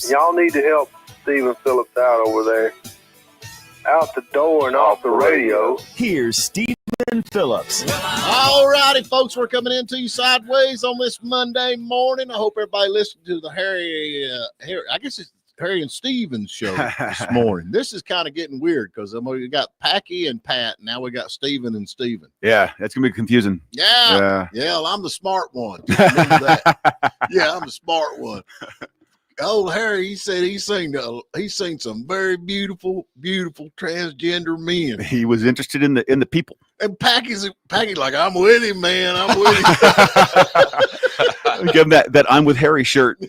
Phillips. Y'all need to help Stephen Phillips out over there. Out the door and off the radio. Here's Stephen Phillips. All righty, folks, we're coming into you sideways on this Monday morning. I hope everybody listened to the Harry, I guess it's Harry and Steven's show this morning. This is kind of getting weird because we got Packy and Pat. Now we got Steven and Steven. Yeah, that's going to be confusing. Yeah. Well, I'm the smart one. Remember that. Yeah, I'm the smart one. Old Harry, he said he's seen some very beautiful transgender men. He was interested in the people. And Packy's like, I'm with him, man. I'm with him. Give him that I'm with Harry shirt.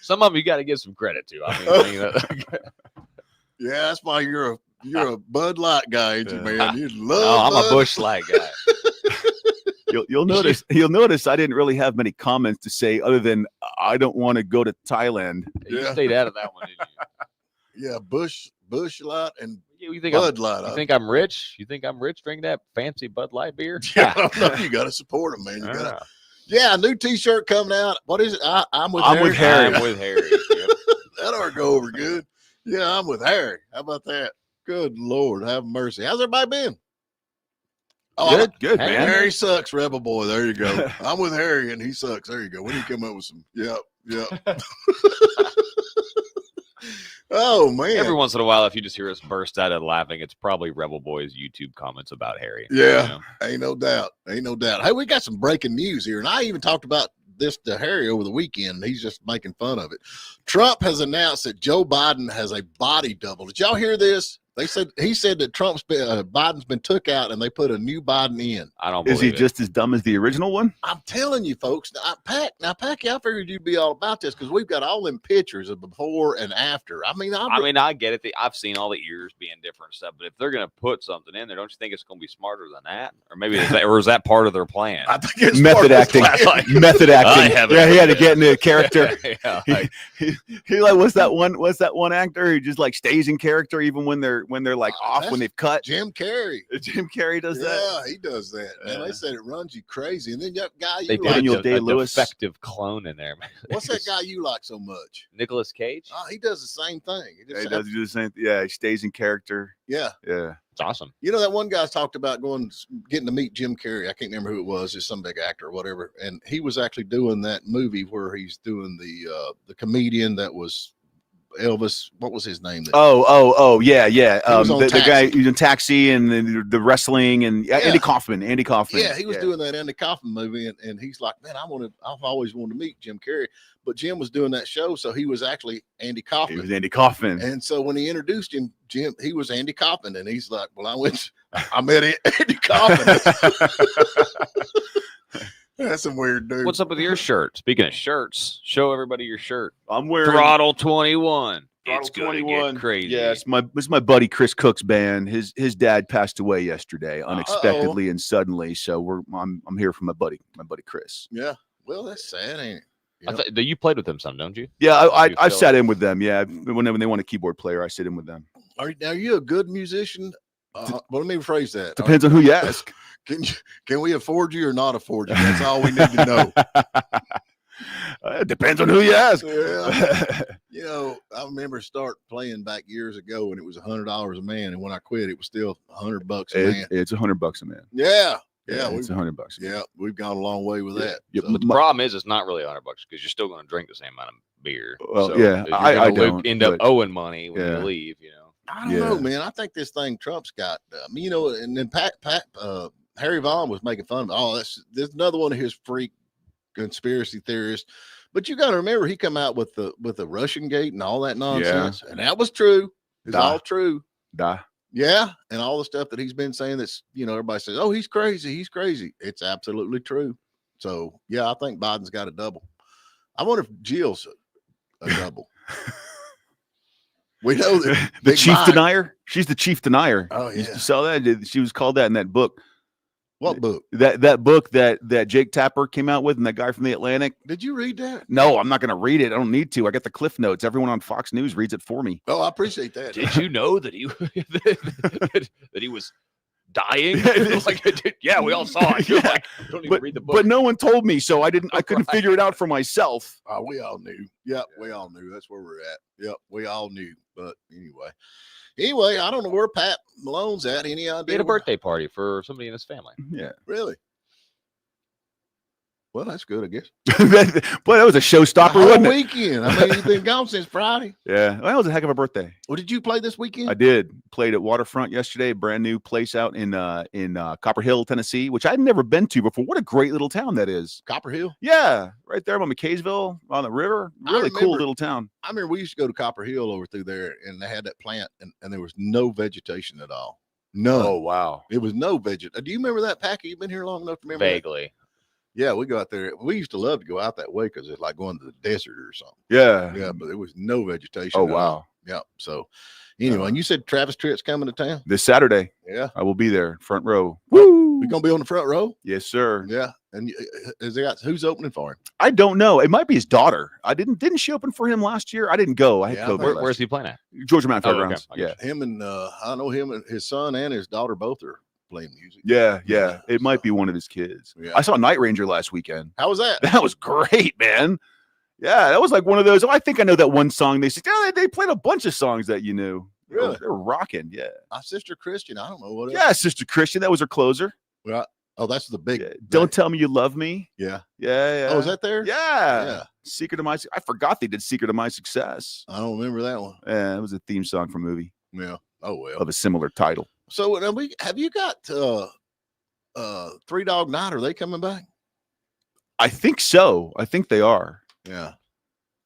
Some of them you got to give some credit to. I mean, yeah, that's why you're a Bud Light guy, ain't you, man? You love. Oh, I'm a Busch Light guy. You'll notice I didn't really have many comments to say other than I don't want to go to Thailand. You stayed out of that one, didn't you? Yeah, Busch Light and you think Bud Light. You think I'm rich? You think I'm rich drinking that fancy Bud Light beer? Yeah, no, you got to support him, man. You got to. Yeah, new T-shirt coming out. What is it? I'm with Harry. I'm with Harry. Yep. That ought to go over good. Yeah, I'm with Harry. How about that? Good Lord, have mercy. How's everybody been? Oh, good, man. Harry sucks, Rebel Boy. There you go. I'm with Harry, and he sucks. There you go. When you come up with some, yep. Oh man! Every once in a while, if you just hear us burst out of laughing, it's probably Rebel Boy's YouTube comments about Harry. Yeah, you know? Ain't no doubt. Hey, we got some breaking news here, and I even talked about this to Harry over the weekend. He's just making fun of it. Trump has announced that Joe Biden has a body double. Did y'all hear this? He said that Biden's been took out and they put a new Biden in. I don't believe Is he just as dumb as the original one? I'm telling you, folks. Packy, I figured you'd be all about this because we've got all them pictures of before and after. I get it. I've seen all the ears being different and stuff, but if they're going to put something in there, don't you think it's going to be smarter than that? Or maybe is that part of their plan? I think it's method acting. Method acting. Yeah, he had to get into character. He like what's that one actor who just like stays in character even when they're like off when they've cut. Jim Carrey. Jim Carrey does that. Yeah, he does that. Man, they said it runs you crazy. And then that guy they like, Daniel Day-Lewis, defective clone in there. Man. What's that guy you like so much? Nicolas Cage. Oh, he does the same thing. He does do the same. Yeah, he stays in character. Yeah. It's awesome. You know that one guy's talked about getting to meet Jim Carrey. I can't remember who it was. It's some big actor or whatever. And he was actually doing that movie where he's doing the comedian that was Elvis. What was his name? Yeah. The guy who's in Taxi and the wrestling and Andy Kaufman. Yeah, he was doing that Andy Kaufman movie, and he's like, man, I've always wanted to meet Jim Carrey, but Jim was doing that show, so he was actually Andy Kaufman. He was Andy Kaufman, and so when he introduced him, Jim, he was Andy Kaufman, and he's like, well, I met Andy Kaufman. That's some weird dude. What's up with your shirt? Speaking of shirts, show everybody your shirt. I'm wearing Throttle 21. It's gonna get crazy. Yeah, it's my buddy Chris Cook's band. His dad passed away yesterday unexpectedly and suddenly. So I'm here for my buddy Chris. Yeah. Well, that's sad, ain't it? You played with them some, don't you? Yeah, I've sat in with them. Yeah, whenever they want a keyboard player, I sit in with them. Are you a good musician? Well, let me rephrase that. Depends on who you ask. Can we afford you or not afford you? That's all we need to know. It depends on who you ask. Yeah. I remember playing back years ago when it was $100 a man, and when I quit, it was still $100 a man. It's $100 a man. Yeah, it's $100. Yeah, we've gone a long way with that. Yeah, so. But the problem is, it's not really $100 because you're still going to drink the same amount of beer. Well, so I don't end up owing money when you leave. I don't know, man. I think this thing Trump's got. And then Harry Vaughn was making fun of. Oh, there's another one of his freak conspiracy theorists. But you got to remember, he come out with the Russian gate and all that nonsense, and that was true. It's all true. Yeah, and all the stuff that he's been saying that's everybody says, oh, he's crazy. It's absolutely true. So yeah, I think Biden's got a double. I wonder if Jill's a double. We know that the chief denier. She's the chief denier. Oh yeah, you saw that? She was called that in that book. What book? That book that Jake Tapper came out with, and that guy from the Atlantic. Did you read that? No, I'm not going to read it. I don't need to. I got the Cliff Notes. Everyone on Fox News reads it for me. Oh, I appreciate that. Did you know that he that he was dying. It's like, yeah, we all saw it. You're like, don't even read the book. But no one told me, so I couldn't figure it out for myself. We all knew. Yep, we all knew. That's where we're at. Yep, we all knew. But anyway, I don't know where Pat Malone's at. Any idea? He had a birthday party for somebody in his family. Yeah, really. Well, that's good, I guess. Boy, that was a showstopper, wasn't it? Weekend. I mean, he's been gone since Friday. Yeah, well, it was a heck of a birthday. Well, did you play this weekend? I did. Played at Waterfront yesterday, a brand new place out in Copper Hill, Tennessee, which I'd never been to before. What a great little town that is. Copper Hill? Yeah, right there by McKaysville on the river. Really cool little town. I remember we used to go to Copper Hill over through there, and they had that plant, and there was no vegetation at all. None. Oh, wow. It was no vegetation. Do you remember that, Packy? You've been here long enough to remember Vaguely. That? Yeah, we go out there. We used to love to go out that way because it's like going to the desert or something. Yeah. Yeah, but there was no vegetation. Oh, wow. Yeah. So anyway, and you said Travis Tritt's coming to town? This Saturday. Yeah. I will be there, front row. Woo! We're going to be on the front row? Yes, sir. Yeah. And who's opening for him? I don't know. It might be his daughter. Didn't she open for him last year? I didn't go. I had COVID. Where's he playing at? Georgia Mountain Fairgrounds. Okay. Yeah. Him and I know him and his son and his daughter both are playing music. Yeah. It might be one of his kids. Yeah. I saw Night Ranger last weekend. How was that? That was great, man. Yeah, that was like one of those. Oh, I think I know that one song. They said, yeah, they played a bunch of songs that you knew. Really? They were rocking. Yeah. My sister Christian. I don't know what. Yeah, Sister Christian. That was her closer. Well, that's the big. Yeah. Don't Tell Me You Love Me. Yeah. Yeah. Oh, is that there? Yeah. Secret of My. I forgot they did Secret of My Success. I don't remember that one. Yeah, it was a theme song from a movie. Yeah. Oh well. Of a similar title. So have you got Three Dog Night? Are they coming back? I think so. I think they are. Yeah.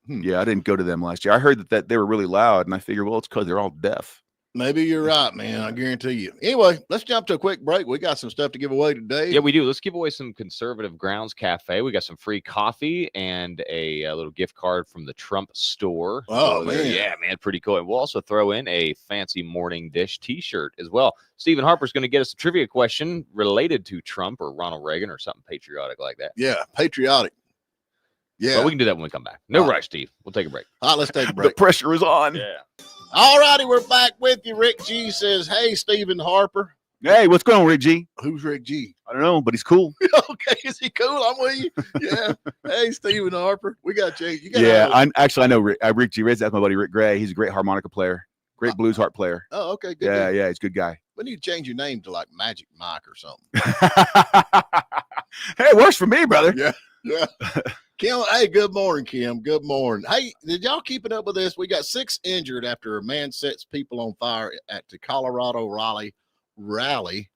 Yeah, I didn't go to them last year. I heard that they were really loud, and I figured, well, it's because they're all deaf. Maybe you're right, man. I guarantee you. Anyway, let's jump to a quick break. We got some stuff to give away today. Yeah, we do. Let's give away some Conservative Grounds Cafe. We got some free coffee and a little gift card from the Trump store. Oh, man. Yeah, man, pretty cool. And we'll also throw in a fancy morning dish T-shirt as well. Stephen Harper's going to get us a trivia question related to Trump or Ronald Reagan or something patriotic like that. Yeah, patriotic. Yeah. But we can do that when we come back. No rush, Steve. We'll take a break. All right, let's take a break. The pressure is on. Yeah. All righty, we're back with you. Rick G says, hey, Stephen Harper. Hey, what's going on, Rick G? Who's Rick G? I don't know, but he's cool. Okay, is he cool? I'm with you. Yeah. Hey, Stephen Harper. We got to change. I know Rick G. That's my buddy Rick Gray. He's a great harmonica player, great blues harp player. Oh, okay. Good. Yeah, he's a good guy. We need to change your name to like Magic Mike or something. Hey, it works for me, brother. Yeah. Kim, hey, good morning, Kim. Good morning. Hey, did y'all keep it up with this? We got 6 injured after a man sets people on fire at the Colorado rally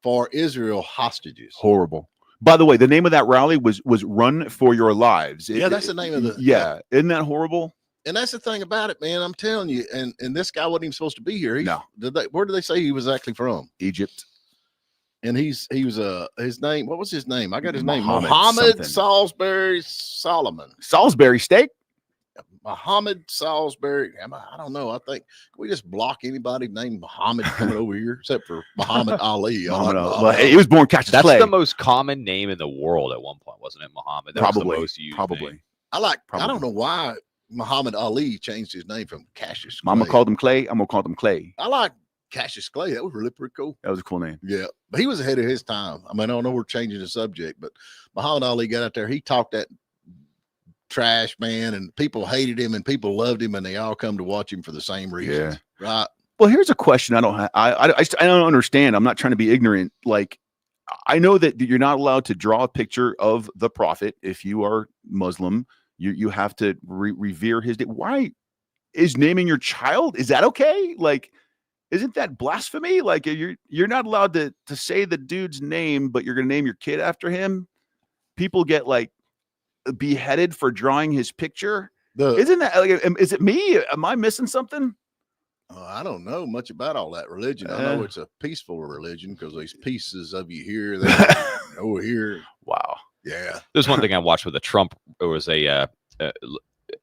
for Israel hostages. Horrible. By the way, the name of that rally was Run for Your Lives. That's the name of the. Yeah. Isn't that horrible? And that's the thing about it, man. I'm telling you. And this guy wasn't even supposed to be here. No. Where did they say he was actually from? Egypt. And he was his name. What was his name? I got his name. Muhammad Salisbury Solomon. Salisbury steak. Muhammad Salisbury. I don't know. I think can we just block anybody named Muhammad coming over here except for Muhammad Ali. Well, he was born Cassius Clay. That's the most common name in the world at one point, wasn't it, Muhammad? That probably. was the most used Probably. name. I don't know why Muhammad Ali changed his name from Cassius Clay. Mama called him Clay. I'm gonna call him Clay. I like Cassius Clay. That was really pretty cool. That was a cool name. Yeah, but he was ahead of his time. I mean, I don't know we're changing the subject, but Muhammad Ali got out there. He talked that trash, man, and people hated him and people loved him, and they all come to watch him for the same reasons. Yeah. Right. Well, here's a question I don't understand. I'm not trying to be ignorant. Like, I know that you're not allowed to draw a picture of the prophet if you are Muslim. You have to revere his day. Why is naming your child? Is that okay? Like, isn't that blasphemy? Like, you're not allowed to say the dude's name, but you're going to name your kid after him. People get like beheaded for drawing his picture. Isn't that like? Is it me? Am I missing something? I don't know much about all that religion. I know it's a peaceful religion because there's pieces of you here, there, over here. Wow. Yeah. There's one thing I watched with the Trump. It was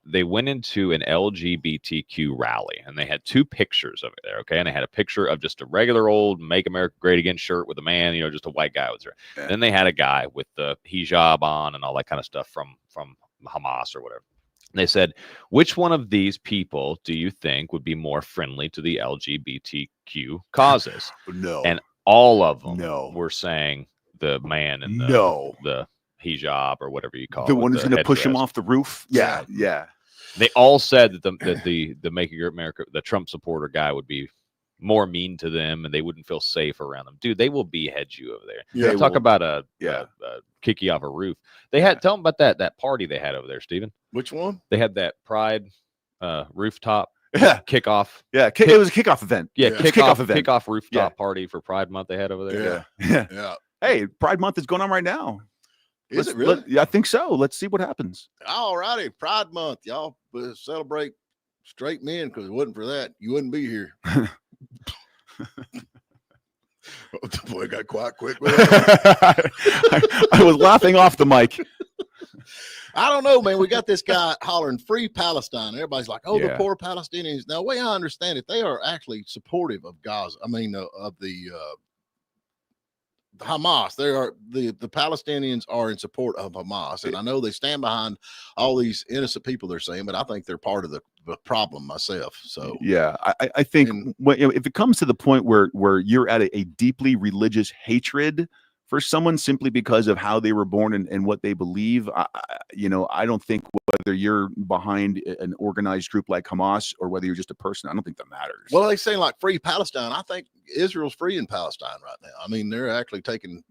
they went into an LGBTQ rally and they had 2 pictures of it there. Okay. And they had a picture of just a regular old Make America Great Again shirt with a man, just a white guy was there. Yeah. Then they had a guy with the hijab on and all that kind of stuff from Hamas or whatever. And they said, which one of these people do you think would be more friendly to the LGBTQ causes? No. And all of them No. were saying the man in the the hijab or whatever you call it. The one who's going to push him headdress. off the roof. Yeah. They all said that the Make America, the Trump supporter guy would be more mean to them and they wouldn't feel safe around them. Dude, they will behead you over there. Yeah, Talk about a kick you off a roof. They had tell them about that party they had over there, Stephen. Which one? They had that Pride rooftop kickoff. Yeah, it was a kickoff event. Yeah, kickoff event. Kickoff rooftop party for Pride Month they had over there. Yeah. Hey, Pride Month is going on right now. Is it really? Yeah, I think so. Let's see what happens. All righty, Pride Month, y'all celebrate straight men, because it wasn't for that, you wouldn't be here. The boy got quiet quick. I was laughing off the mic. I don't know, man. We got this guy hollering "Free Palestine." Everybody's like, "Oh, the poor Palestinians." Now, the way I understand it, they are actually supportive of Gaza. I mean, of the Hamas. They are the Palestinians are in support of Hamas, and I know they stand behind all these innocent people they're saying, but I think they're part of the problem myself. So yeah, I think if it comes to the point where you're at a deeply religious hatred for someone simply because of how they were born and what they believe, I don't think whether you're behind an organized group like Hamas or whether you're just a person, I don't think that matters. Well, they say like free Palestine. I think Israel's free in Palestine right now. I mean, they're actually taking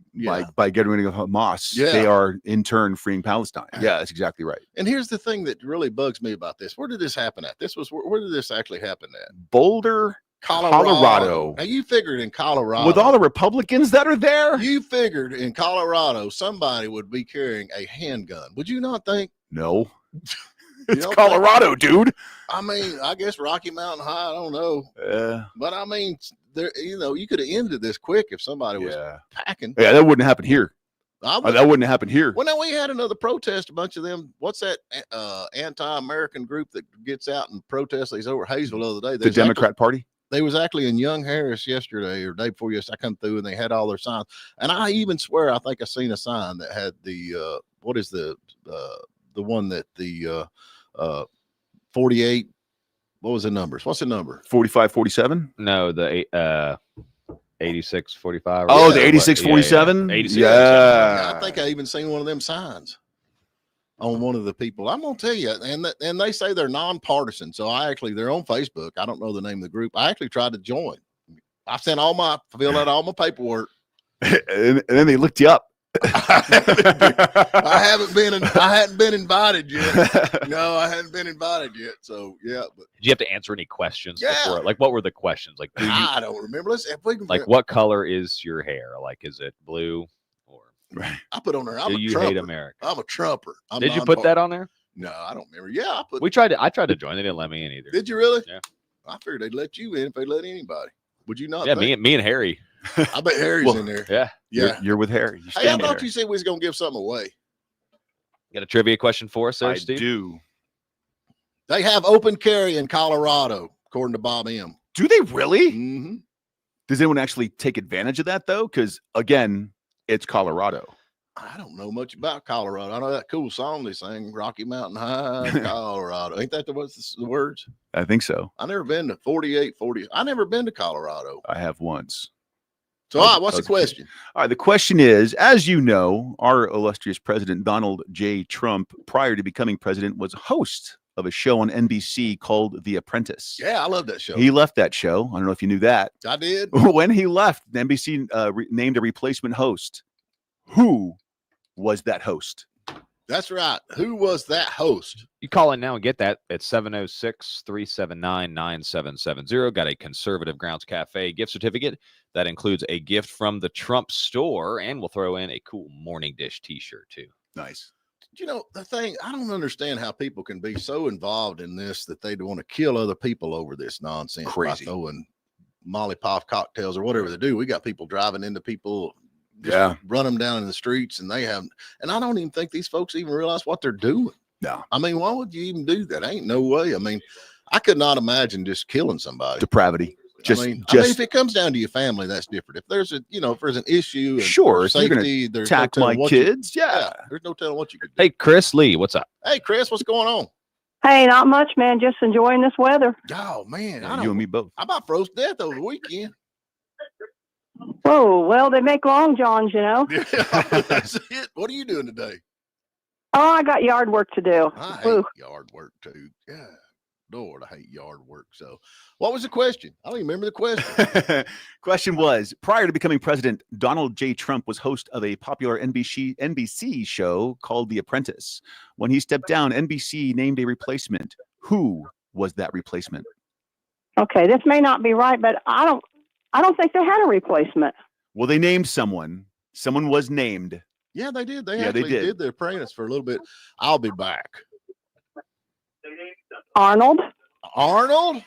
by getting rid of Hamas, they are in turn freeing Palestine. Yeah, that's exactly right. And here's the thing that really bugs me about this. Where did this happen at? Where did this actually happen at? Boulder, Colorado. Now you figured in Colorado, with all the Republicans that are there, you figured in Colorado somebody would be carrying a handgun. Would you not think? No. It's Colorado, dude. I mean, I guess Rocky Mountain High. I don't know. But I mean, there. You could have ended this quick if somebody was packing. Yeah, that wouldn't happen here. That wouldn't happen here. Well, now we had another protest. A bunch of them. What's that anti-American group that gets out and protests? These over Hayesville the other day. The Democrat Party. They was actually in Young Harris yesterday or day before yesterday. I come through and they had all their signs. And I even swear I think I seen a sign that had the what is the one that the 48. What was the numbers? What's the number? 45, 47? No, the 86, 45. Oh, the 86, 47? 86, yeah. I think I even seen one of them signs on one of the people. I'm gonna tell you, and they say they're nonpartisan. So they're on Facebook. I don't know the name of the group. I actually tried to join. I filled out all my paperwork, and then they looked you up. I hadn't been invited yet. No, I hadn't been invited yet. So yeah, but did you have to answer any questions before? Like, what were the questions? Like, I don't remember. What color is your hair? Like, is it blue? Right. I put on there. Do you hate America? I'm a Trumper. Did you put that on there? No, I don't remember. Yeah, I tried to join. They didn't let me in either. Did you really? Yeah. I figured they'd let you in if they let anybody. Would you not? Yeah, me and Harry. I bet Harry's in there. Yeah. You're with Harry. Hey, I thought you said we was gonna give something away. Got a trivia question for us there, Steve? I do. They have open carry in Colorado, according to Bob M. Do they really? Mm-hmm. Does anyone actually take advantage of that though? Because again, it's Colorado. I don't know much about Colorado. I know that cool song they sang, Rocky Mountain High, Colorado. Ain't that the words? I think so. I never been to 48, 40. I never been to Colorado. I have once. So what's the question? All right, the question is, as you know, our illustrious president, Donald J. Trump, prior to becoming president, was host of a show on NBC called The Apprentice. Yeah, I love that show. He left that show. I don't know if you knew that. I did. When he left, NBC named a replacement host. Who was that host? That's right. Who was that host? You call in now and get that at 706-379-9770. Got a Conservative Grounds Cafe gift certificate that includes a gift from the Trump store, and we'll throw in a cool Morning Dish t-shirt too. Nice. You know, the thing, I don't understand how people can be so involved in this that they want to kill other people over this nonsense. Crazy. By throwing Molly Pop cocktails or whatever they do. We got people driving into people. Run them down in the streets, and I don't even think these folks even realize what they're doing. No. I mean, why would you even do that? Ain't no way. I mean, I could not imagine just killing somebody. Depravity. I mean, if it comes down to your family, that's different. If there's if there's an issue, and sure, safety, there's attack my kids. There's no telling what you could do. Hey, Chris Lee, what's up? Hey, Chris, what's going on? Hey, not much, man. Just enjoying this weather. Oh man, you and me both. I about froze to death over the weekend. Whoa, well, they make long johns, you know. Yeah, that's it. What are you doing today? Oh, I got yard work to do. I hate Whew. yard work too. Yeah, Lord, I hate yard work. So, what was the question? I don't even remember the question. Question was, prior to becoming president, Donald J. Trump was host of a popular NBC show called The Apprentice. When he stepped down, NBC named a replacement. Who was that replacement? Okay, this may not be right, but I don't think they had a replacement. Well, they named someone. Someone was named. Yeah, they did. They Yeah, they actually did. did The Apprentice for a little bit. I'll be back. Arnold? Arnold?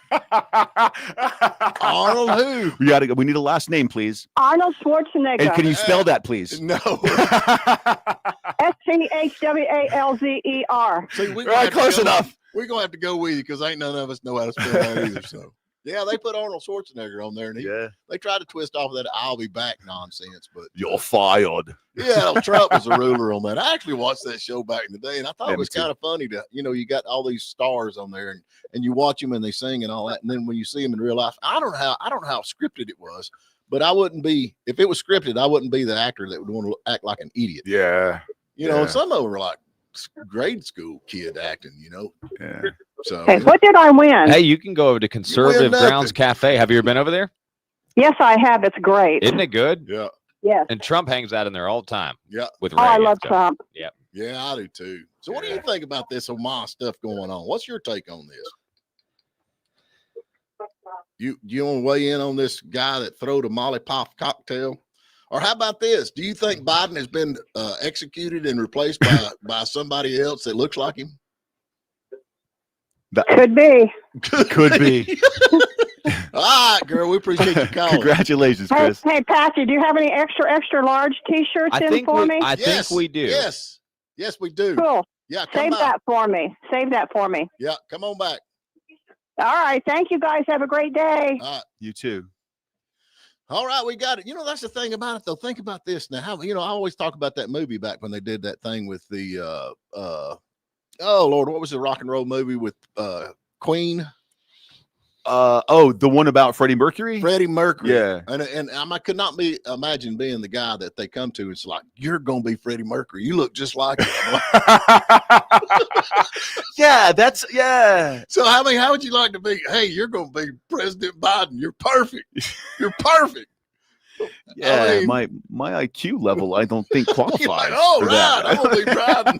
Arnold who? We need a last name, please. Arnold Schwarzenegger. And can you spell that, please? No. SCHWALZER. See, we Right, close enough. We're gonna have to go with you because ain't none of us know how to spell that either. So yeah, they put Arnold Schwarzenegger on there, and they tried to twist off of that "I'll be back" nonsense, but You're fired. yeah, Trump was a ruler on that. I actually watched that show back in the day, and I thought Yeah, it was me too. kind of funny to, you got all these stars on there, and you watch them and they sing and all that, and then when you see them in real life, I don't know how scripted it was, but I wouldn't be, if it was scripted, I wouldn't be the actor that would want to act like an idiot. Yeah. And some of them were like grade school kid acting, Yeah. So Hey, what did I win? Hey, you can go over to Conservative nothing. Grounds Cafe. Have you ever been over there? Yes, I have. It's great. Isn't it good? yeah, Yes. And Trump hangs out in there all the time. Yeah. With Oh, I Ray love and stuff. Trump. yeah, I do too. So what do you think about this Hamas stuff going on? What's your take on this? You want to weigh in on this guy that throwed a molotov cocktail? Or how about this? Do you think Biden has been executed and replaced by somebody else that looks like him? Could be. Could be. All right, girl. We appreciate you calling. Congratulations, Hey, Chris. hey, Patsy, do you have any extra large T-shirts I in think for me? I think we do. Yes, we do. Cool. Yeah, come Save back. that for me. Save that for me. Yeah, come on back. All right. Thank you, guys. Have a great day. All right. You too. All right, we got it. That's the thing about it, though. Think about this now. How I always talk about that movie back when they did that thing with the oh Lord, what was the rock and roll movie with Queen? The one about Freddie Mercury? Freddie Mercury. Yeah. And I could not imagine being the guy that they come to. It's like, you're gonna be Freddie Mercury. You look just like him. Yeah. So how would you like to be? Hey, you're gonna be President Biden. You're perfect. You're perfect. Yeah. I mean- my IQ level, I don't think qualifies. You're like, oh for right, that. I'm gonna be driving.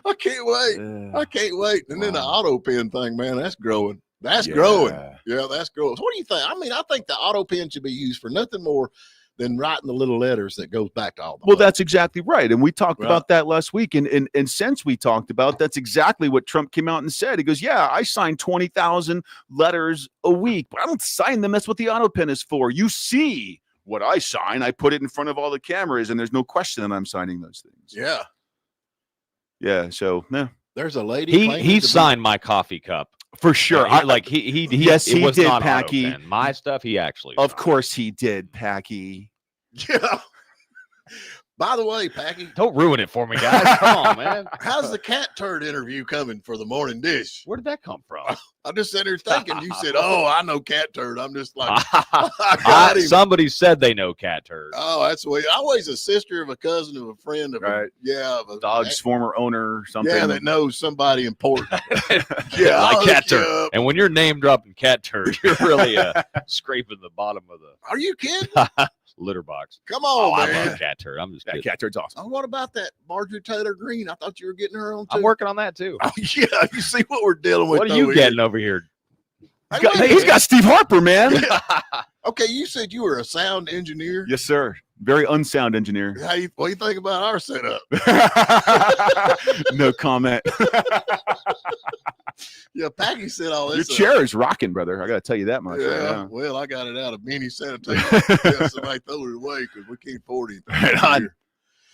I can't wait. Yeah. I can't wait. And then the Wow. auto pen thing, man, that's growing. That's Yeah. growing. Yeah, that's growing. So what do you think? I mean, I think the auto pen should be used for nothing more than writing the little letters that goes back to all the Well, money. that's exactly right. And we talked Right. about that last week. And since we talked about, that's exactly what Trump came out and said. He goes, yeah, I sign 20,000 letters a week, but I don't sign them. That's what the auto pen is for. You see what I sign. I put it in front of all the cameras, and there's no question that I'm signing those things. Yeah. Yeah. So, yeah, There's a lady. He claiming to be- signed my coffee cup. for sure. He Yes, it he was did, not Packy. auto pen. My stuff he actually Of signed. course he did, Packy. Yeah. By the way, Packy, Don't ruin it for me, guys. Come on, man. how's the cat turd interview coming for the morning dish? Where did that come from? I just sat here thinking. You said, "Oh, I know cat turd." I'm just like, I got him. Somebody said they know cat turd. Oh, that's weird. Always a sister of a cousin of a friend of Right. of a Dog's former owner or something. Yeah, that knows somebody important. Yeah, Like I'll cat hook you turd. up. And when you're name dropping cat turd, you're really scraping the bottom of the Are you kidding? litter box. Come Oh, on, I man. love cat turd. I'm just That kidding. cat turd's awesome. Oh, what about that Marjorie Taylor Greene? I thought you were getting her on too. I'm working on that too. Oh, yeah, you see what we're dealing with. What are you though, getting over here? Hey, wait a He's minute. got Steve Harper, man. Okay, you said you were a sound engineer. Yes, sir. Very unsound engineer. What do you think about our setup? No comment. Yeah, Packy said all Your this. chair is rocking, brother. I got to tell you that much. Yeah, right well, I got it out of mini sanitary. now. Yeah, somebody throw it away because we can't afford anything. Right on. here.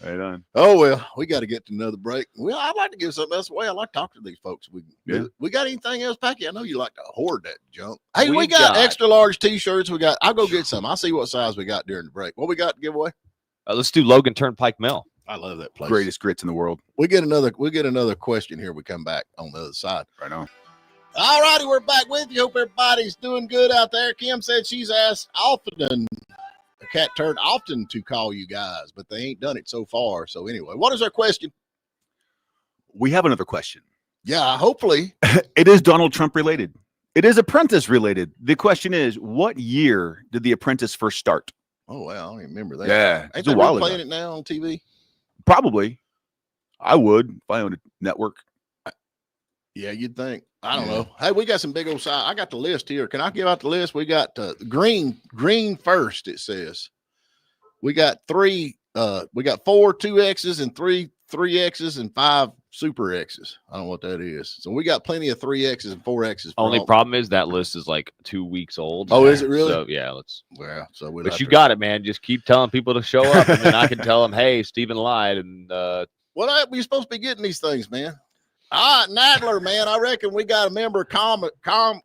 Right on. Oh well, we got to get to another break. Well, I'd like to give something else away. I like to talk to these folks. We got anything else, Packy? I know you like to hoard that junk. Hey, we got extra large T-shirts. I'll go get some. I'll see what size we got during the break. What we got to give away? Let's do Logan Turnpike Mill. I love that place. Greatest grits in the world. We get another question here. We come back on the other side. Right on. All righty, we're back with you. Hope everybody's doing good out there. Kim said she's asked often, the cat turned often to call you guys, but they ain't done it so far. So anyway, what is our question? We have another question. Yeah, hopefully. It is Donald Trump related. It is Apprentice related. The question is, what year did The Apprentice first start? Oh, well, I don't even remember that. Yeah, Ain't it's a they while replaying ago. it now on TV? Probably. I would if I owned a network. Yeah, you'd think. I don't know. Hey, we got some big old size. I got the list here. Can I give out the list? We got green first, it says. We got 4 2X's and 3 3X's and 5 Super X's. I don't know what that is. So we got plenty of 3X's and 4X's. Only problem is that list is like 2 weeks old. Oh, is it really? So yeah, let's. Well, so we. But you got it, man. Just keep telling people to show up, and then I can tell them, "Hey, Stephen lied." And Well, we're supposed to be getting these things, man. All right, Nadler, man. I reckon we got a member of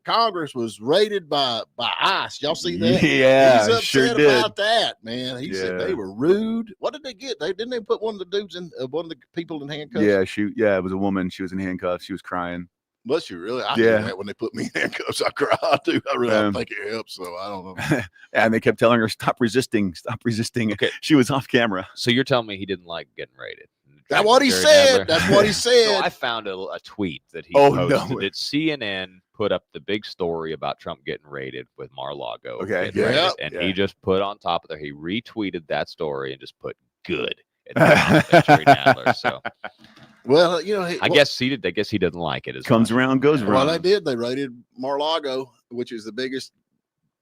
Congress was raided by ICE. Y'all see that? Yeah, He's upset sure did. about that, man. He said they were rude. What did they get? Didn't they put one of the dudes in one of the people in handcuffs? Yeah, it was a woman. She was in handcuffs. She was crying. Was she really? I do that when they put me in handcuffs. I cry. I do. I really think it helps. So I don't know. And they kept telling her, "Stop resisting. Stop resisting." Okay. She was off camera. so you're telling me he didn't like getting raided? That's what he Jerry said. Nadler? That's what he said. So I found a tweet that he Oh, no posted way. that CNN put up the big story about Trump getting raided with Mar-a-Lago. Okay. getting raided, Yeah. and Yeah. he just put on top of there. He retweeted that story and just put good. At Jerry Nadler. So Well, you know, I guess he didn't like it as Comes much. around, goes well, around. they did. They raided Mar-a-Lago, which is the biggest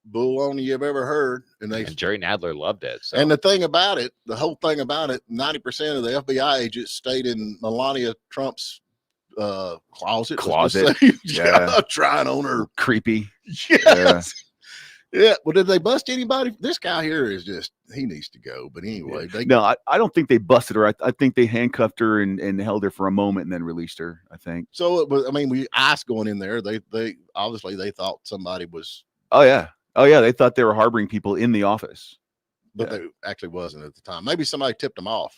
bull owner you've ever heard, and they. And Jerry Nadler loved it. So. And the thing about it, the whole thing about it, 90% of the FBI agents stayed in Melania Trump's closet. let's just say. Yeah. Trying on her. Creepy. Yes. Yeah. Well, did they bust anybody? This guy here is just, he needs to go. But anyway, No, I don't think they busted her. I think they handcuffed her and held her for a moment and then released her, I think. so it was, I mean, ICE going in there, they obviously they thought somebody was, Oh, yeah. They thought they were harboring people in the office. but they actually wasn't at the time. Maybe somebody tipped them off.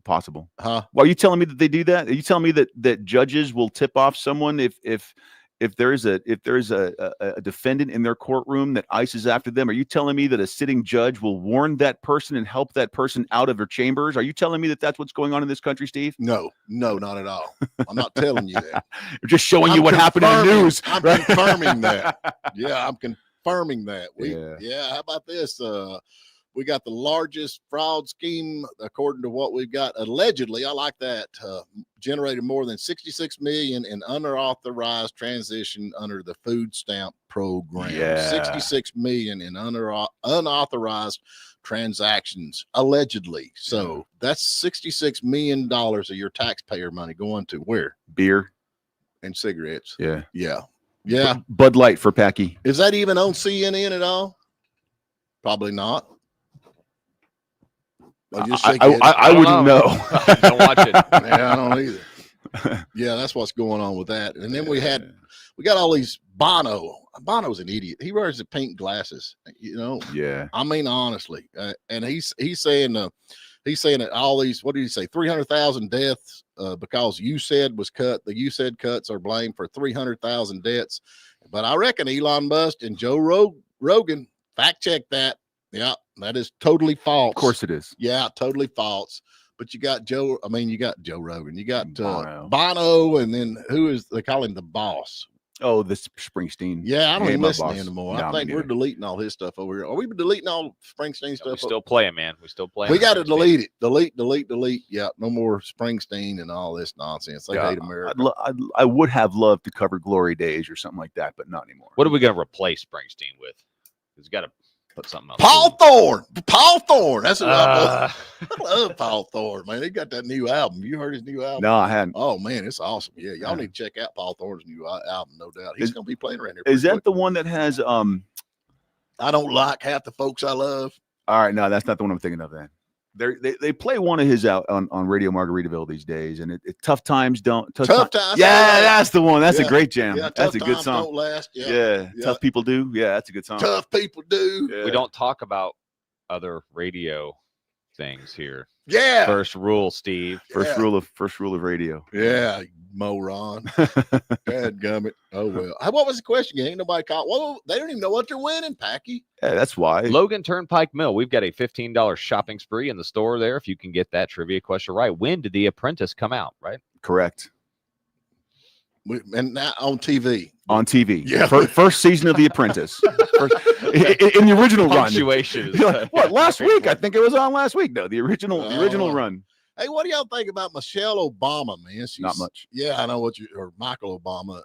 Possible. Huh? Well, are you telling me that they do that? Are you telling me that judges will tip off someone if there's a defendant in their courtroom that ICE is after them? Are you telling me that a sitting judge will warn that person and help that person out of their chambers? Are you telling me that that's what's going on in this country, Steve? No, not at all. I'm not telling you that. They're just showing you I'm what happened in the confirming- news. I'm right? confirming that. Yeah, I'm confirming that. Yeah. How about this? We got the largest fraud scheme, according to what we've got. Allegedly, I like that. Generated more than 66 million in unauthorized transition under the food stamp program. Yeah. 66 million in unauthorized transactions, allegedly. So that's $66 million of your taxpayer money going to where? Beer. And cigarettes. Yeah. Yeah. Bud Light for Packy. Is that even on CNN at all? Probably not. I wouldn't know. Don't watch it. Yeah, I don't either. Yeah, that's what's going on with that. And then we got all these Bono. Bono's an idiot. He wears the pink glasses. You know. Yeah. I mean, honestly, and he's saying that all these, what did he say? 300,000 deaths because USAID was cut. The USAID cuts are blamed for 300,000 deaths. But I reckon Elon Musk and Joe Rogan fact check that. Yeah, that is totally false. Of course it is. Yeah, totally false. But you got Joe Rogan, you got Bono. Bono, and then they call him the boss. Oh, this Springsteen. Yeah, I don't even my listen to boss. him anymore. No, I think me we're neither. deleting all his stuff over here. Are we deleting all Springsteen We stuff? still play it, man. We still play. We got to delete it. Delete. Yeah, no more Springsteen and all this nonsense. They hate America. I would have loved to cover Glory Days or something like that, but not anymore. What are we gonna replace Springsteen with? He's got to put something else. Paul Thorne. That's what I Uh, love Paul Thorne, man. He got that new album. You heard his new album? No, I hadn't. Oh man, it's awesome. Yeah, y'all Yeah. need to check out Paul Thorne's new album, no doubt. He's gonna be playing around here. Is pretty that the one that has I don't like half the folks I love. all right, no, that's not the one I'm thinking of then. They play one of his out on Radio Margaritaville these days, and Tough Times Don't. Tough Times. Yeah, that's the one. That's a Yeah. great jam. Yeah, That's a Tough good Times song. Don't last. Yeah. Tough People Do. Yeah, that's a good song. Tough people do. Yeah. We don't talk about other radio things here. Yeah. First rule, Steve. First rule of radio. Yeah, moron. Dadgummit. Oh well. What was the question? Ain't nobody caught. Well, they don't even know what they're winning, Packy. Yeah, that's why. Logan Turnpike Mill. We've got a $15 shopping spree in the store there. If you can get that trivia question right. When did The Apprentice come out? Right. Correct. And now on TV. On TV. Yeah. First season of The Apprentice. In the original run. Punctuation is, You're like, what? Last week? I think it was on last week. No, the original run. Hey, what do y'all think about Michelle Obama, man? She's, Not much. Yeah, I know or Michael Obama.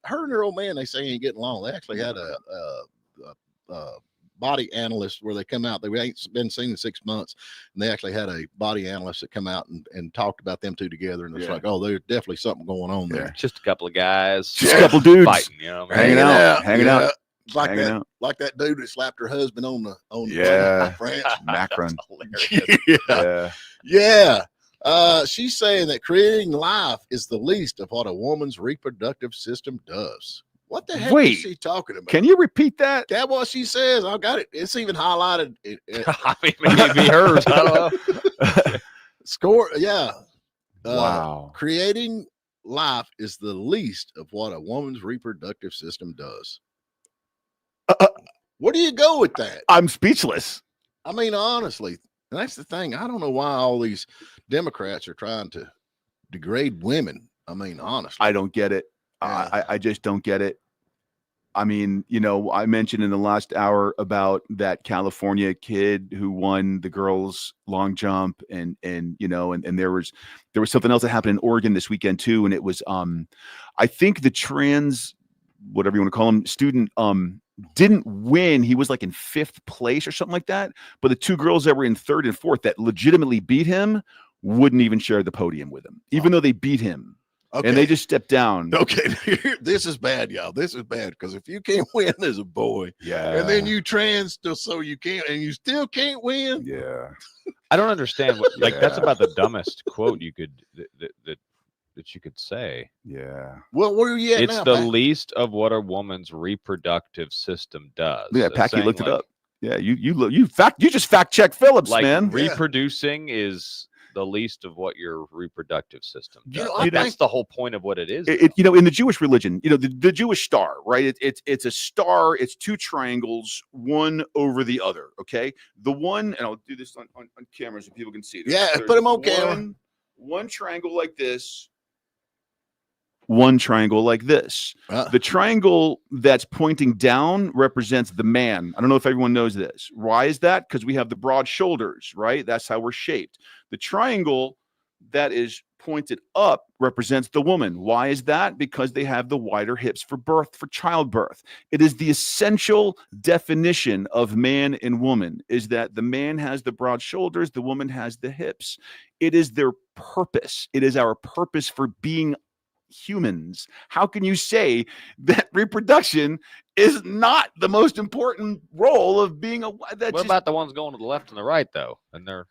Her and her old man, they say ain't getting along. They actually had a body analyst where they come out. They ain't been seen in 6 months, and they actually had a body analyst that come out and talked about them two together. And it's like, oh, there's definitely something going on there. Just a couple of guys. Just a couple dudes fighting, you know, hanging out. Like that dude that slapped her husband on the France. Macron. Yeah. She's saying that creating life is the least of what a woman's reproductive system does. What the heck is she talking about? Can you repeat that? That's what she says. I got it. It's even highlighted. I mean, maybe hers. I don't know. Score. Yeah. Wow. Creating life is the least of what a woman's reproductive system does. Where do you go with that? I'm speechless. I mean, honestly, that's the thing. I don't know why all these Democrats are trying to degrade women. I mean, honestly, I don't get it. Yeah. I just don't get it. I mean, I mentioned in the last hour about that California kid who won the girls' long jump, and there was something else that happened in Oregon this weekend too, and it was I think the trans, whatever you want to call him, student didn't win. He was like in 5th place or something like that. But the two girls that were in 3rd and 4th that legitimately beat him wouldn't even share the podium with him, even though they beat him. Okay. And they just stepped down. Okay, this is bad, y'all. This is bad because if you can't win as a boy, and then you trans so you can't, and you still can't win. Yeah, I don't understand. That's about the dumbest quote you could that you could say. Yeah. Well, where are you at it's now, the Pat? least of what a woman's reproductive system does. Yeah, Packy looked it up. Yeah, you just fact check Phillips, man. Reproducing is the least of what your reproductive system does. That's the whole point of what it is. In the Jewish religion, the Jewish star, right? It's a star. It's 2 triangles, one over the other. Okay, the one, and I'll do this on camera so people can see. There's put them on camera. One triangle like this. One triangle like this. The triangle that's pointing down represents the man. I don't know if everyone knows this. Why is that? Because we have the broad shoulders, right? That's how we're shaped. The triangle that is pointed up represents the woman. Why is that? Because they have the wider hips for childbirth. It is the essential definition of man and woman, is that the man has the broad shoulders, the woman has the hips. It is their purpose. It is our purpose for being humans. How can you say that reproduction is not the most important role of being what about the ones going to the left and the right, though? And they're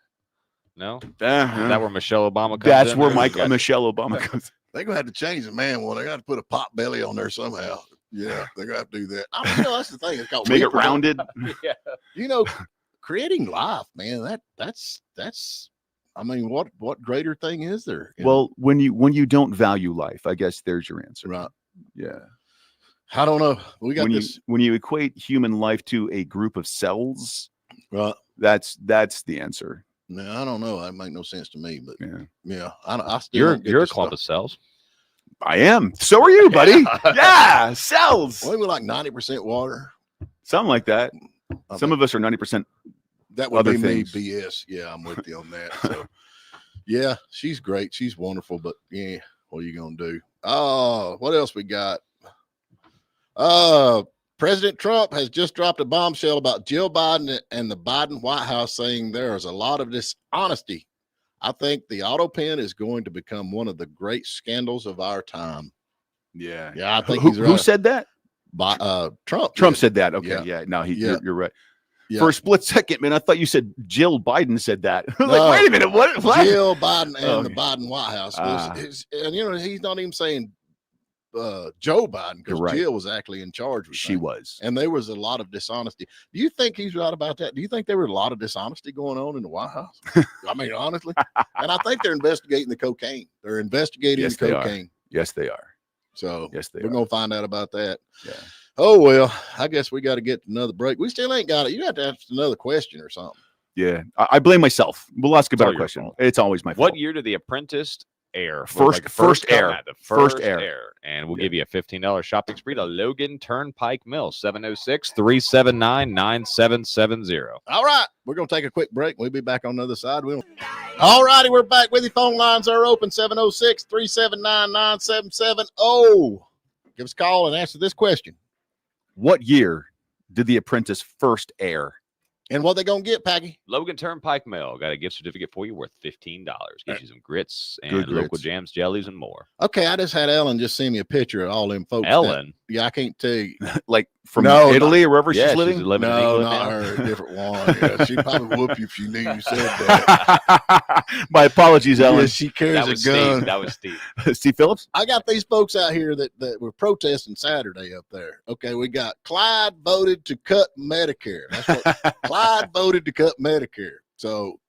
no? Is Uh-huh. that where Michelle Obama comes That's in? where Michelle Obama comes. They're going to have to change the man one. They got to put a pot belly on there somehow. Yeah, they're going to have to do that. I mean, that's the thing. It's called Make it rounded. Yeah. Creating life, man, that's I mean, what greater thing is there? Well, when you don't value life, I guess there's your answer. Right. Yeah. I don't know. We got when you equate human life to a group of cells, right? That's the answer. No, I don't know. That make no sense to me, but yeah. I still You're a clump of cells. I am. So are you, buddy. Yeah, cells. Well, we're like 90% water. Something like that. Some of us are 90%. That would be me, things. BS. Yeah, I'm with you on that. So, yeah, she's great. She's wonderful. But yeah, what are you gonna do? Oh, what else we got? President Trump has just dropped a bombshell about Jill Biden and the Biden White House, saying there is a lot of dishonesty. I think the auto pen is going to become one of the great scandals of our time. Yeah, I think he's right. Who said that? Trump. Trump said that. Okay, yeah. No, you're right. Yeah. For a split second, man, I thought you said Jill Biden said that. Like, wait a minute, what? Jill Biden and the Biden White House. And he's not even saying Joe Biden, because You're right. Jill was actually in charge. She was. And there was a lot of dishonesty. Do you think he's right about that? Do you think there was a lot of dishonesty going on in the White House? I mean, honestly. And I think they're investigating the cocaine. They're investigating Yes, the they are. cocaine. Yes, they are. So Yes, they we're are. going to find out about that. Yeah. Oh, well, I guess we got to get another break. We still ain't got it. You have to ask another question or something. Yeah. I blame myself. We'll ask a better all your question. fault. It's always my fault. What year did The Apprentice air? First air. The First first air. air. And we'll Yeah. give you a $15 shopping spree to Logan Turnpike Mill, 706-379-9770. All right. We're going to take a quick break. We'll be back on the other side. All righty. We're back with you. Phone lines are open, 706-379-9770. Give us a call and answer this question. What year did The Apprentice first air? And what they going to get, Packy? Logan Turnpike Mill got a gift certificate for you worth $15. Get you some grits and Good local grits. jams, jellies, and more. Okay, I just had Ellen just send me a picture of all them folks. Ellen? Yeah, I can't tell you. Like from No, Italy or wherever Yeah, she's living? in No, England not now. her. A different one. Yeah, she'd probably whoop you if she knew you said that. My apologies, Ellen. Yeah, she carries That a was gun. Steve. That was Steve. Steve Phillips? I got these folks out here that were protesting Saturday up there. Okay, we got Clyde voted to cut Medicare. That's what Clyde voted to cut Medicare. So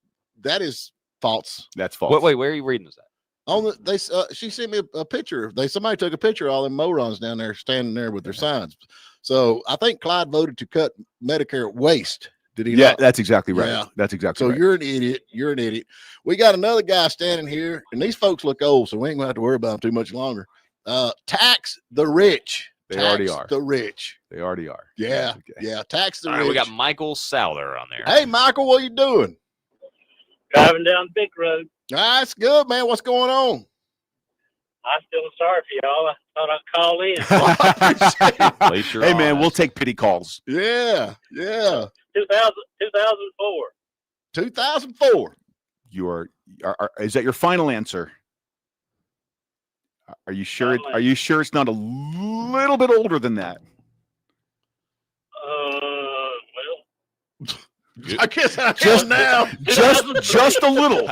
that is false. That's false. Wait, where are you reading this at? On the she sent me a picture. Somebody took a picture of all them morons down there standing there with their signs. So I think Clyde voted to cut Medicare waste. Did he? Yeah, not? that's exactly right. Yeah. That's exactly So right. you're an idiot. You're an idiot. We got another guy standing here, and these folks look old, so we ain't gonna have to worry about them too much longer. Tax the rich. They Tax already are. the rich. They already are. Yeah, Okay. yeah. Tax the All rich. right, we got Michael Souther on there. Hey, Michael, what you doing? Driving down Big Road. That's good, man. What's going on? I feel sorry for y'all. I thought I'd call in. Place your Hey, man, odds. we'll take pity calls. Yeah, yeah. 2004. 2004. You are is that your final answer? Are you sure? Final Are you sure it's not a little bit older than that? Well, I guess I Just know now. just a little,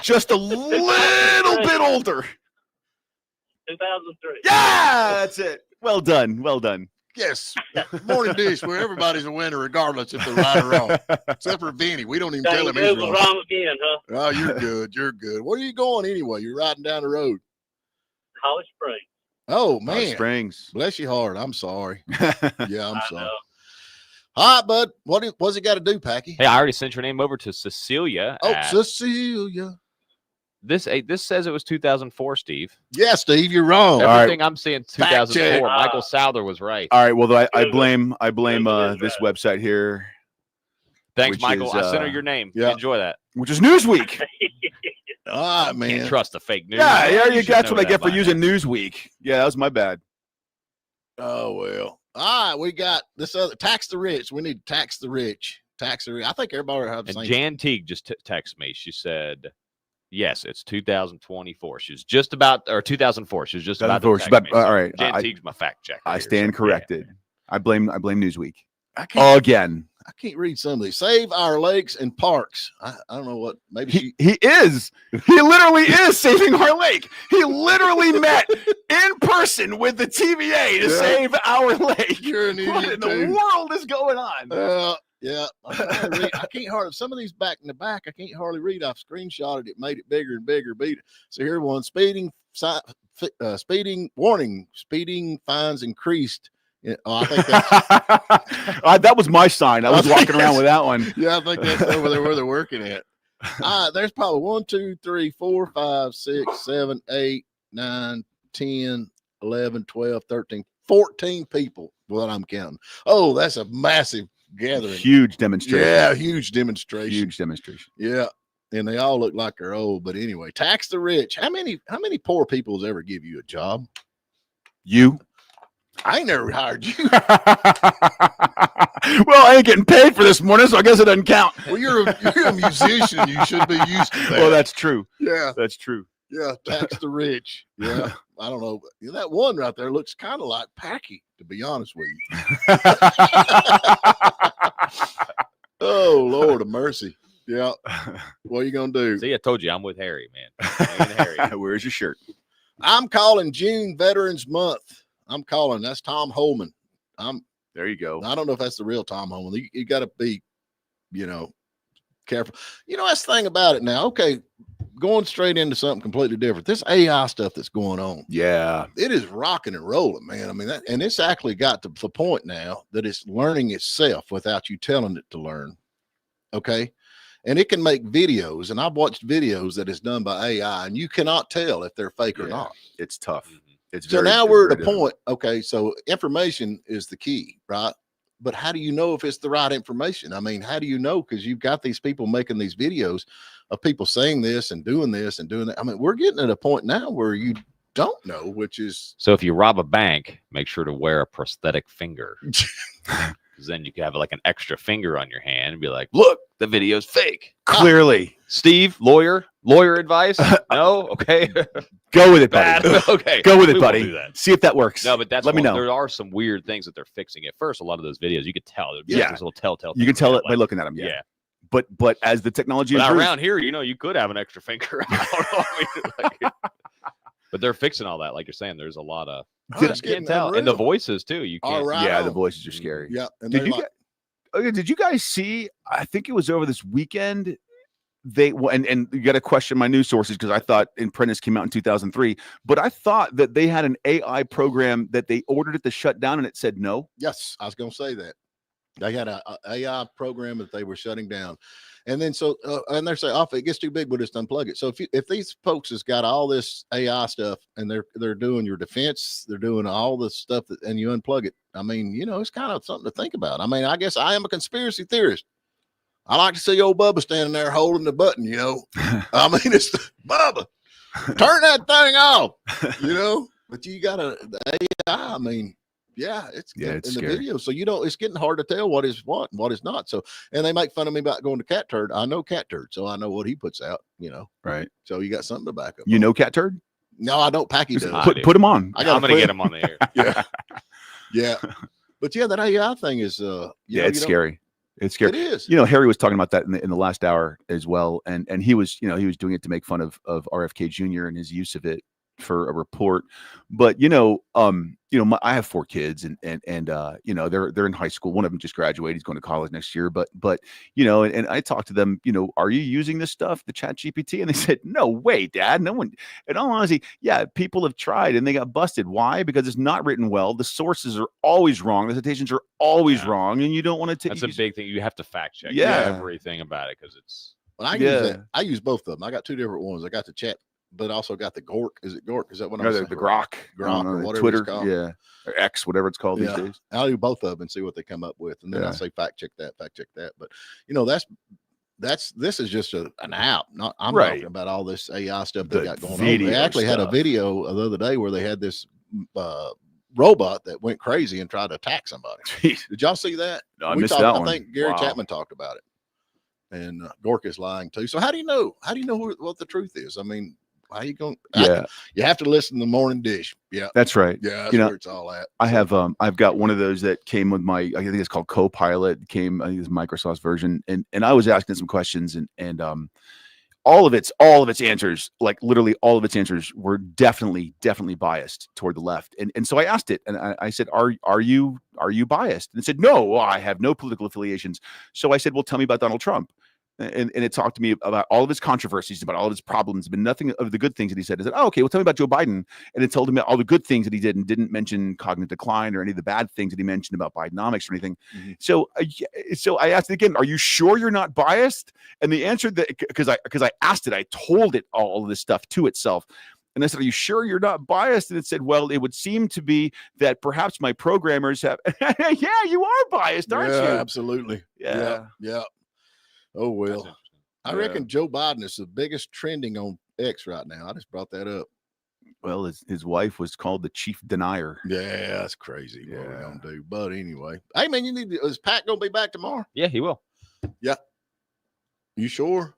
just a little bit older. 2003. Yeah, that's it. Well done. Well done. Yes. Morning dish where everybody's a winner regardless if they're right or wrong. Except for Vinny. We don't even tell him Dang, he's it was wrong. wrong again, huh? Oh, you're good. You're good. Where are you going anyway? You're riding down the road. Holly Springs. Oh, Hot man. Springs. Bless your heart. I'm sorry. Yeah, I'm I sorry. know. All right, bud. What's he got to do, Packy? Hey, I already sent your name over to Cecilia. Oh, at- Cecilia. this says it was 2004, Steve. Yeah, Steve, you're wrong. All right. Everything I'm seeing Fact 2004. check. Michael Souther was right. All right. Well, though, I Good. blame Good. this website here, Thanks, which Michael. is, I sent her your name. yeah. Enjoy that. which is Newsweek. All right, Can't man. trust the fake news. Yeah, yeah. You should That's know what I that get for by using now. Newsweek. Yeah, that was my bad. Oh, well. All right, we got this other tax the rich. We need to tax the rich. Tax the rich. I think everybody will have the And same. Jan Teague just texted me. She said, "Yes, it's 2024." She was just about, or 2004. She was just about to 2004, text but- me. all right, Jan I- Teague's my fact checker. I here, stand so, corrected. I blame Newsweek I can't, again. I can't read some of these. Save our lakes and parks. I don't know what. Maybe she. He literally is saving our lake. He literally met in person with the TVA to Yeah. save our lake. You're an What idiot, in the too. world is going on? Yeah. I can't hardly. Some of these back in the back, I can't hardly read. I've screenshotted it, made it bigger and bigger. So here one speeding warning. Speeding fines increased. Yeah, oh, I think that's. That was my sign. I was I think walking around with that one. Yeah, I think that's over there where they're working at. There's probably 1, 2, 3, 4, 5, 6, 7, 8, 9, 10, 11, 12, 13, 14 people. What I'm counting. Oh, that's a massive gathering. Huge demonstration. Yeah, huge demonstration. Huge demonstration. Yeah. And they all look like they're old. But anyway, tax the rich. How many poor people has ever give you a job? You. I ain't never hired you. Well, I ain't getting paid for this morning, so I guess it doesn't count. Well, you're a musician. You should be used to that. Well, that's true. yeah. That's true. Yeah, tax the rich. Yeah, I don't know. That one right there looks kind of like Packy, to be honest with you. Oh, Lord of mercy. Yeah. What are you going to do? See, I told you I'm with Harry, man. Me and Harry. Where's your shirt? I'm calling June Veterans Month. I'm calling. That's Tom Holman. There you go. I don't know if that's the real Tom Holman. You got to be, careful. That's the thing about it now. Okay, going straight into something completely different. This AI stuff that's going on. Yeah. It is rocking and rolling, man. I mean, and it's actually got to the point now that it's learning itself without you telling it to learn. Okay. And it can make videos, and I've watched videos that is done by AI, and you cannot tell if they're fake or not. It's tough. It's So now we're at a point. Okay, so information is the key, right? But how do you know if it's the right information? I mean, how do you know? Because you've got these people making these videos of people saying this and doing that. I mean, we're getting at a point now where you don't know, which is. So if you rob a bank, make sure to wear a prosthetic finger. Because then you can have like an extra finger on your hand and be like, look, the video's fake. Clearly. Steve, lawyer advice? No? Okay. Go with it, Bad. buddy. Okay. Go with it, We won't buddy. do that. See if that works. No, but that's Let me know. There are some weird things that they're fixing. At first, a lot of those videos, you could tell. There'd be Yeah. this little telltale. You can thing tell where it by like, looking at them. Yeah. But as the technology But improves, around here, you could have an extra finger. I don't know. I mean, like, but they're fixing all that. Like you're saying, there's a lot of. It's You getting can't tell. And the unreal. voices, too. You can't. All right. yeah, the on. voices are scary. Yeah. And Did they're you, like, did you guys see? I think it was over this weekend. And you got to question my news sources because I thought Apprentice came out in 2003, but I thought that they had an AI program that they ordered it to shut down, and it said no. yes, I was going to say that. They had a AI program that they were shutting down. And then and they're saying, if it gets too big, we'll just unplug it. So if these folks has got all this AI stuff and they're doing your defense, they're doing all this stuff and you unplug it. I mean, it's kind of something to think about. I mean, I guess I am a conspiracy theorist. I like to see old Bubba standing there holding the button, I mean, it's Bubba, turn that thing off, but you got the AI. I mean, it's in scary. the video. So, it's getting hard to tell what is what and what is not. So, and they make fun of me about going to Cat Turd. I know Cat Turd, so I know what he puts out, Right. So you got something to back up. You know Cat Turd? No, I don't. Packy does. Put him on. I'm going to get him on the air. Yeah. Yeah. But that AI thing is, It's scary. It's scary. It is. Harry was talking about that in the last hour as well, and he was doing it to make fun of RFK Jr. and his use of it for a report. But I have 4 kids, and they're in high school. One of them just graduated; he's going to college next year. But and I talked to them. Are you using this stuff, the Chat GPT? And they said, no way, Dad. No one. In all honesty, yeah, people have tried and they got busted. Why? Because it's not written well. The sources are always wrong. The citations are always wrong, and you don't want to take. That's a big thing. You have to fact check everything about it because it's. Well, I use both of them. I got 2 different ones. I got the Chat, but also got the Gork. Is it Gork? Is that what I'm saying? The Grok, or whatever Twitter, it's called. or X, whatever it's called these days. I'll do both of them and see what they come up with, and then I say fact check that. But this is just an app. I'm right. talking about all this AI stuff they got going on. video They actually had a video the other day where they had this robot that went crazy and tried to attack somebody. Jeez. Did y'all see that? No, I missed that one. I think Gary Chapman talked about it, and Gork is lying too. So how do you know? How do you know what the truth is? I mean, how you going? You have to listen to the morning dish. Yeah, that's right. Yeah, that's where it's all at. I have I've got one of those that came with my, I think it's called Copilot. I think it's Microsoft's version, and I was asking some questions, and all of its answers, like literally all of its answers, were definitely biased toward the left. And so I asked it, and I said, are you biased? And it said, no, well, I have no political affiliations. So I said, well, tell me about Donald Trump. And it talked to me about all of his controversies, about all of his problems, but nothing of the good things that he said. I said, oh, okay, well, tell me about Joe Biden. And it told him all the good things that he did and didn't mention cognitive decline or any of the bad things that he mentioned about Bidenomics or anything. Mm-hmm. So I asked it again, are you sure you're not biased? And the answer that, because I asked it, I told it all of this stuff to itself. And I said, are you sure you're not biased? And it said, well, it would seem to be that perhaps my programmers have. Yeah, you are biased, aren't you? Absolutely. Yeah. Oh, well, I reckon Joe Biden is the biggest trending on X right now. I just brought that up. Well, his wife was called the chief denier. Yeah, that's crazy. What we're going to do. But anyway, hey, man, is Pat going to be back tomorrow? Yeah, he will. Yeah. You sure?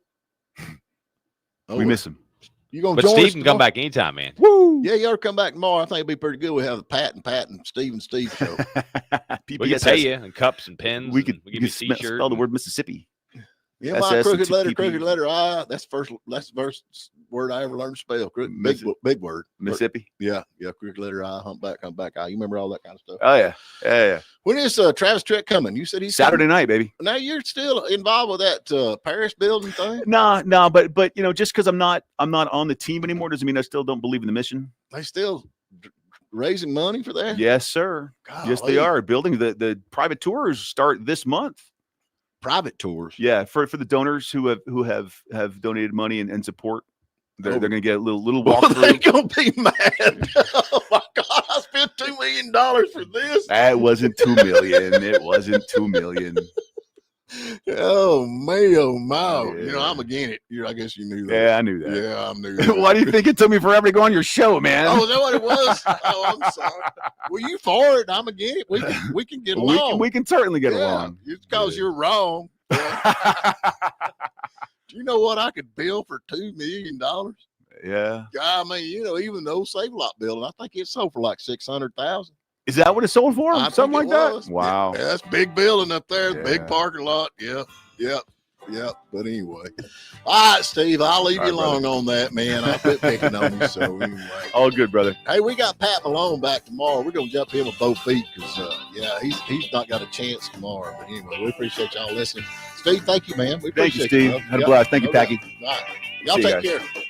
We miss him. You gonna but join Steve us can tomorrow? come back anytime, man. Woo! Yeah, you ought to come back tomorrow. I think it'd be pretty good. We have the Pat and Steve show. We can pay you and cups and pens. We could give you a t-shirt. spell the word Mississippi. You know why crooked letter, SSTP. crooked letter I? That's the first word I ever learned to spell. Big word. Mississippi. Yeah, crooked letter I, humpback I. You remember all that kind of stuff? Oh yeah. When is Travis Tritt coming? You said he's Saturday coming? night, baby. Now you're still involved with that Paris building thing? No, but you know, just because I'm not on the team anymore doesn't mean I still don't believe in the mission. They still raising money for that? Yes, sir. Golly. Yes, they are. Building the private tours start this month. Private tours. Yeah, for the donors who have donated money and support. They're going to get a little walk through. They're going to be mad. Oh my God, I spent $2 million for this. That wasn't $2 million. It wasn't $2 million. Oh my. Yeah. You know, I'm against it. I guess you knew that. Yeah, I knew that. Yeah, I knew that. Why do you think it took me forever to go on your show, man? Oh, is that what it was? Oh, I'm sorry. Well, you for it. I'm against it. We can get along. We can certainly get yeah, along. It's because you're wrong. Do you know what I could build for $2 million? Yeah. I mean, you know, even the old Save A Lot building, I think it sold for like $600,000. Is that what it sold for? Something like that? Wow. Yeah, that's big building up there. Yeah. Big parking lot. Yep. But anyway. All right, Steve, I'll leave you alone on that, man. I quit picking on you. So anyway. All good, brother. Hey, we got Pat Malone back tomorrow. We're going to jump in with both feet because, he's not got a chance tomorrow. But anyway, we appreciate y'all listening. Steve, thank you, man. We Thank you, appreciate Steve. bro. Had a blast. Thank you, Packy. All right. Y'all See you take guys. care.